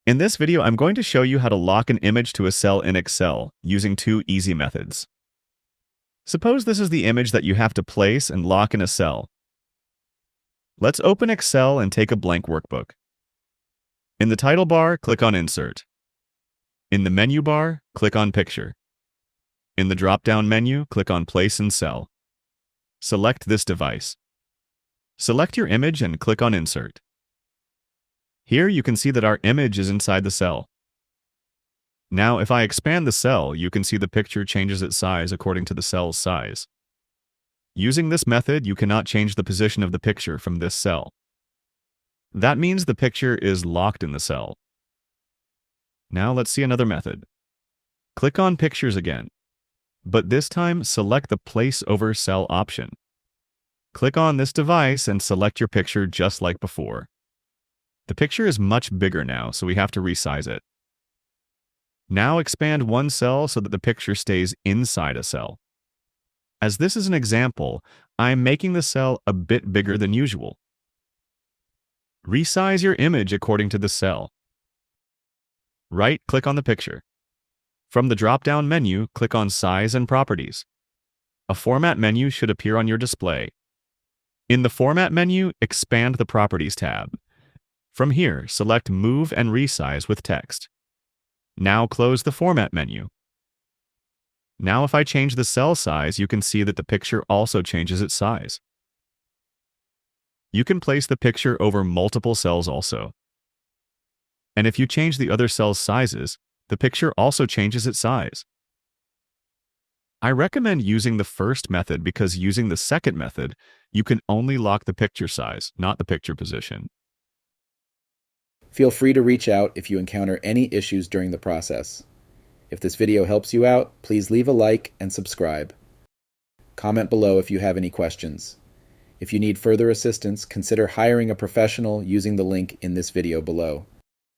In this video, I'm going to show you how to lock an image to a cell in Excel using two easy methods. Suppose this is the image that you have to place and lock in a cell. Let's open Excel and take a blank workbook. In the title bar, click on Insert. In the menu bar, click on Picture. In the drop-down menu, click on Place in Cell. Select this device. Select your image and click on Insert. Here you can see that our image is inside the cell. Now, if I expand the cell, you can see the picture changes its size according to the cell's size. Using this method, you cannot change the position of the picture from this cell. That means the picture is locked in the cell. Now let's see another method. Click on Pictures again, but this time select the Place Over Cell option. Click on this device and select your picture just like before. The picture is much bigger now, so we have to resize it. Now expand one cell so that the picture stays inside a cell. As this is an example, I'm making the cell a bit bigger than usual. Resize your image according to the cell. Right-click on the picture. From the drop-down menu, click on Size and Properties. A Format menu should appear on your display. In the Format menu, expand the Properties tab. From here, select Move and Resize with text. Now close the Format menu. Now if I change the cell size, you can see that the picture also changes its size. You can place the picture over multiple cells also. And if you change the other cells' sizes, the picture also changes its size. I recommend using the first method because using the second method, you can only lock the picture size, not the picture position. Feel free to reach out if you encounter any issues during the process. If this video helps you out, please leave a like and subscribe. Comment below if you have any questions. If you need further assistance, consider hiring a professional using the link in this video below.